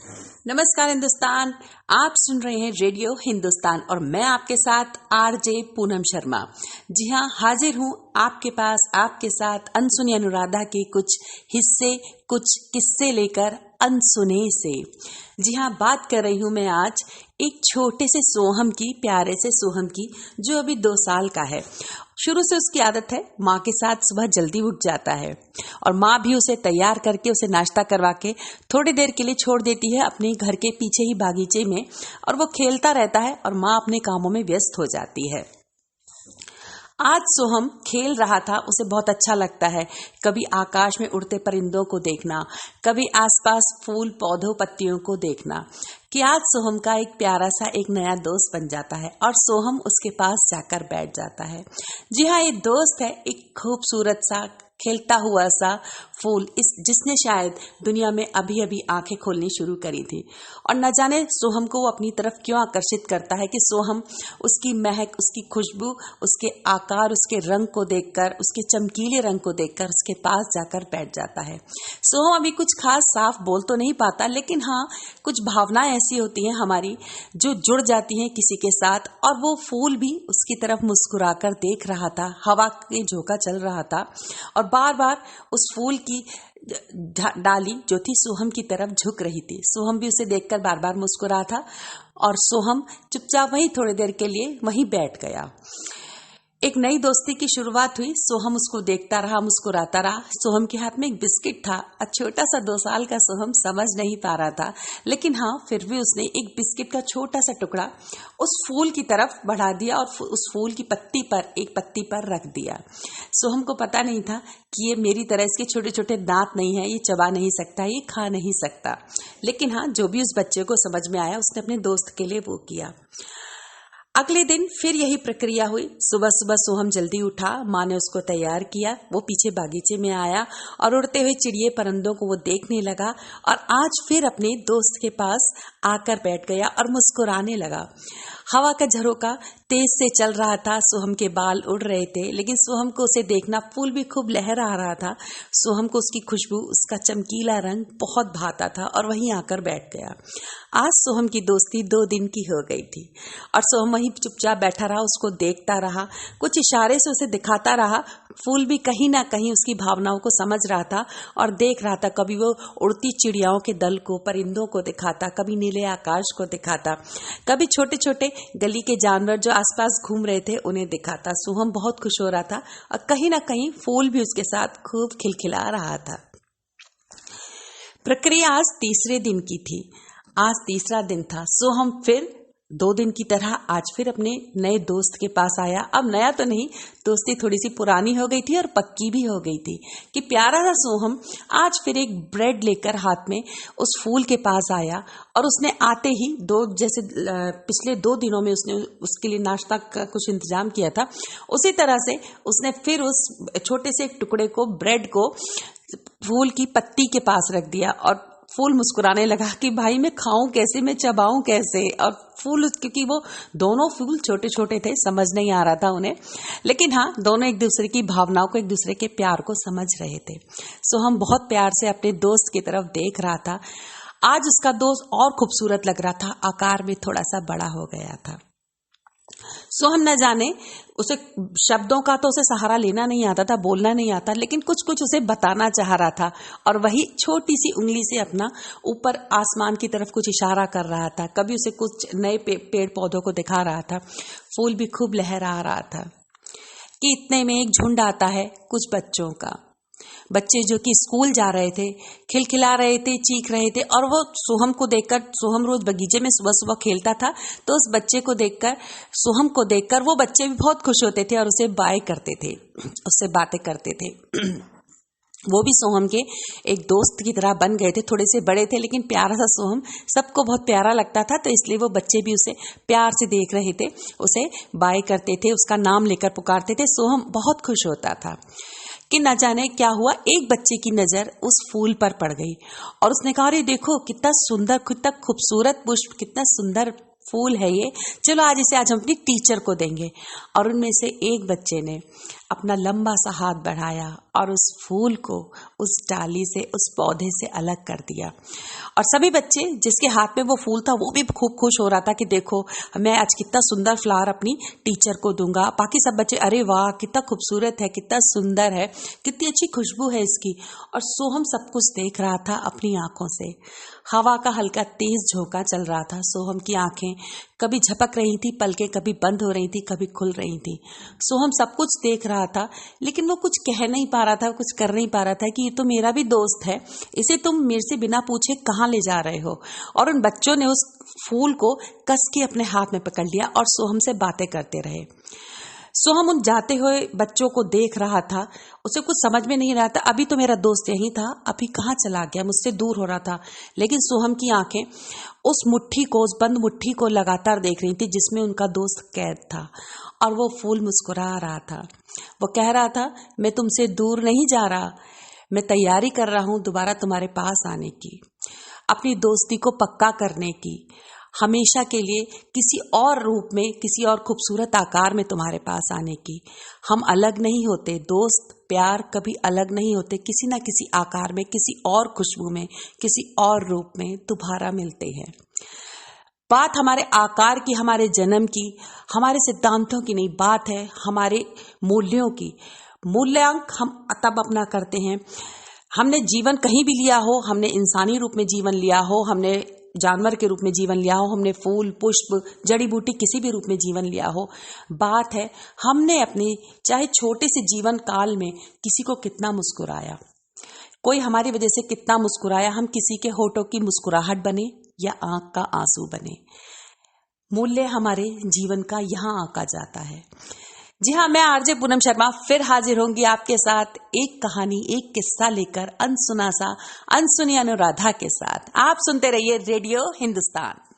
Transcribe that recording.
नमस्कार हिंदुस्तान। आप सुन रहे हैं रेडियो हिंदुस्तान और मैं आपके साथ आरजे पूनम शर्मा। जी हाँ, हाजिर हूँ आपके पास आपके साथ अनसुनी अनुराधा के कुछ हिस्से कुछ किस्से लेकर अनसुने से। जी हाँ, बात कर रही हूँ मैं आज एक छोटे से सोहम की, प्यारे से सोहम की, जो अभी 2 साल का है। शुरू से उसकी आदत है माँ के साथ सुबह जल्दी उठ जाता है और माँ भी उसे तैयार करके उसे नाश्ता करवा के थोड़ी देर के लिए छोड़ देती है अपने घर के पीछे ही बागीचे में, और वो खेलता रहता है और माँ अपने कामों में व्यस्त हो जाती है। आज सोहम खेल रहा था, उसे बहुत अच्छा लगता है कभी आकाश में उड़ते परिंदों को देखना, कभी आसपास फूल पौधों पत्तियों को देखना। कि आज सोहम का एक प्यारा सा एक नया दोस्त बन जाता है और सोहम उसके पास जाकर बैठ जाता है। जी हाँ, ये दोस्त है एक खूबसूरत सा खिलता हुआ सा फूल, इस जिसने शायद दुनिया में अभी अभी आंखें खोलनी शुरू करी थी। और न जाने सोहम को वो अपनी तरफ क्यों आकर्षित करता है कि सोहम उसकी महक, उसकी खुशबू, उसके आकार, उसके रंग को देखकर, उसके चमकीले रंग को देखकर उसके पास जाकर बैठ जाता है। सोहम अभी कुछ खास साफ बोल तो नहीं पाता, लेकिन हाँ, कुछ भावनाएं ऐसी होती हैं हमारी जो जुड़ जाती हैं किसी के साथ। और वो फूल भी उसकी तरफ मुस्कुराकर देख रहा था, हवा के झोंका चल रहा था और बार बार उस फूल की डाली जो थी सोहम की तरफ झुक रही थी। सोहम भी उसे देखकर बार बार मुस्कुरा था और सोहम चुपचाप वहीं थोड़ी देर के लिए वहीं बैठ गया। एक नई दोस्ती की शुरुआत हुई। सोहम उसको देखता रहा, मुस्कुराता रहा। सोहम के हाथ में एक बिस्किट था। छोटा सा 2 साल का सोहम समझ नहीं पा रहा था, लेकिन हाँ, फिर भी उसने एक बिस्किट का छोटा सा टुकड़ा उस फूल की तरफ बढ़ा दिया और उस फूल की एक पत्ती पर रख दिया। सोहम को पता नहीं था कि ये मेरी तरह इसके छोटे छोटे दांत नहीं है, ये चबा नहीं सकता, ये खा नहीं सकता। लेकिन हाँ, जो भी उस बच्चे को समझ में आया उसने अपने दोस्त के लिए वो किया। अगले दिन फिर यही प्रक्रिया हुई। सुबह सुबह सोहम जल्दी उठा, माँ ने उसको तैयार किया, वो पीछे बागीचे में आया और उड़ते हुए चिड़िए परिंदों को वो देखने लगा और आज फिर अपने दोस्त के पास आकर बैठ गया और मुस्कुराने लगा। हवा का झरोका तेज से चल रहा था, सोहम के बाल उड़ रहे थे, लेकिन सोहम को उसे देखना, फूल भी खूब लहरा रहा था। सोहम को उसकी खुशबू, उसका चमकीला रंग बहुत भाता था और वहीं आकर बैठ गया। आज सोहम की दोस्ती 2 दिन की हो गई थी और सोहम वहीं चुपचाप बैठा रहा, उसको देखता रहा, कुछ इशारे से उसे दिखाता रहा। फूल भी कहीं ना कहीं उसकी भावनाओं को समझ रहा था और देख रहा था। कभी वो उड़ती चिड़ियाओं के दल को, परिंदों को दिखाता, कभी नीले आकाश को दिखाता, कभी छोटे छोटे गली के जानवर जो आसपास घूम रहे थे उन्हें दिखाता। सोहम बहुत खुश हो रहा था और कहीं ना कहीं फूल भी उसके साथ खूब खिलखिला रहा था। प्रक्रिया आज तीसरे दिन की थी। आज तीसरा दिन था। सोहम फिर 2 दिन की तरह आज फिर अपने नए दोस्त के पास आया। अब नया तो नहीं, दोस्ती थोड़ी सी पुरानी हो गई थी और पक्की भी हो गई थी कि प्यारा सा सोहम आज फिर एक ब्रेड लेकर हाथ में उस फूल के पास आया और उसने आते ही जैसे पिछले 2 दिनों में उसने उसके लिए नाश्ता का कुछ इंतजाम किया था, उसी तरह से उसने फिर उस छोटे से एक टुकड़े को, ब्रेड को फूल की पत्ती के पास रख दिया और फूल मुस्कुराने लगा कि भाई मैं खाऊं कैसे, मैं चबाऊं कैसे। और फूल, क्योंकि वो दोनों फूल छोटे छोटे थे, समझ नहीं आ रहा था उन्हें, लेकिन हाँ, दोनों एक दूसरे की भावनाओं को, एक दूसरे के प्यार को समझ रहे थे। सोहम बहुत प्यार से अपने दोस्त की तरफ देख रहा था। आज उसका दोस्त और खूबसूरत लग रहा था, आकार में थोड़ा सा बड़ा हो गया था। सोहम न जाने, उसे शब्दों का तो उसे सहारा लेना नहीं आता था, बोलना नहीं आता, लेकिन कुछ कुछ उसे बताना चाह रहा था और वही छोटी सी उंगली से अपना ऊपर आसमान की तरफ कुछ इशारा कर रहा था। कभी उसे कुछ नए पेड़ पौधों को दिखा रहा था। फूल भी खूब लहरा रहा था कि इतने में एक झुंड आता है कुछ बच्चों का। बच्चे जो कि स्कूल जा रहे थे, खिलखिला रहे थे, चीख रहे थे और वो सोहम को देखकर, सोहम रोज बगीचे में सुबह सुबह खेलता था, तो उस बच्चे को देखकर, सोहम को देखकर वो बच्चे भी बहुत खुश होते थे और उसे बाय करते थे, उससे बातें करते थे। वो भी सोहम के एक दोस्त की तरह बन गए थे। थोड़े से बड़े थे लेकिन प्यारा सा सोहम सबको बहुत प्यारा लगता था, तो इसलिए वो बच्चे भी उसे प्यार से देख रहे थे, उसे बाय करते थे, उसका नाम लेकर पुकारते थे। सोहम बहुत खुश होता था कि न जाने क्या हुआ, एक बच्चे की नजर उस फूल पर पड़ गई और उसने कहा, अरे देखो कितना सुंदर, कितना खूबसूरत पुष्प, कितना सुंदर फूल है ये, चलो आज हम अपनी टीचर को देंगे। और उनमें से एक बच्चे ने अपना लंबा सा हाथ बढ़ाया और उस फूल को उस डाली से, उस पौधे से अलग कर दिया। और सभी बच्चे जिसके हाथ में वो फूल था वो भी खूब खुश हो रहा था कि देखो मैं आज कितना सुंदर फ्लावर अपनी टीचर को दूंगा। बाकी सब बच्चे अरे वाह कितना खूबसूरत है, कितना सुंदर है, कितनी अच्छी खुशबू है इसकी। और सोहम सब कुछ देख रहा था अपनी आंखों से। हवा का हल्का तेज झोंका चल रहा था। सोहम की आंखें कभी झपक रही थी, पलकें कभी बंद हो रही थी, कभी खुल रही थी। सोहम सब कुछ देख रहा था लेकिन वो कुछ कह नहीं पा रहा था, कुछ कर नहीं पा रहा था कि ये तो मेरा भी दोस्त है, इसे तुम मेरे से बिना पूछे कहाँ ले जा रहे हो। और उन बच्चों ने उस फूल को कस के अपने हाथ में पकड़ लिया और सोहम से बातें करते रहे। सोहम उन जाते हुए बच्चों को देख रहा था, उसे कुछ समझ में नहीं रहा था। अभी तो मेरा दोस्त यही था, अभी कहाँ चला गया, मुझसे दूर हो रहा था। लेकिन सोहम की आंखें उस मुट्ठी को, उस बंद मुट्ठी को लगातार देख रही थी जिसमें उनका दोस्त कैद था। और वो फूल मुस्कुरा रहा था। वो कह रहा था मैं तुमसे दूर नहीं जा रहा, मैं तैयारी कर रहा हूं दोबारा तुम्हारे पास आने की, अपनी दोस्ती को पक्का करने की, हमेशा के लिए किसी और रूप में, किसी और खूबसूरत आकार में तुम्हारे पास आने की। हम अलग नहीं होते, दोस्त प्यार कभी अलग नहीं होते, किसी ना किसी आकार में, किसी और खुशबू में, किसी और रूप में दोबारा मिलते हैं। बात हमारे आकार की, हमारे जन्म की, हमारे सिद्धांतों की नहीं, बात है हमारे मूल्यों की। मूल्यांक हम तब अपना करते हैं, हमने जीवन कहीं भी लिया हो, हमने इंसानी रूप में जीवन लिया हो, हमने जानवर के रूप में जीवन लिया हो, हमने फूल पुष्प जड़ी बूटी किसी भी रूप में जीवन लिया हो। बात है हमने अपने चाहे छोटे से जीवन काल में किसी को कितना मुस्कुराया, कोई हमारी वजह से कितना मुस्कुराया, हम किसी के होठों की मुस्कुराहट बने या आंख का आंसू बने। मूल्य हमारे जीवन का यहाँ आका जाता है। जी हाँ, मैं आरजे पूनम शर्मा फिर हाजिर होंगी आपके साथ एक कहानी, एक किस्सा लेकर, अनसुना सा, अनसुनी अनुराधा के साथ। आप सुनते रहिए रेडियो हिंदुस्तान।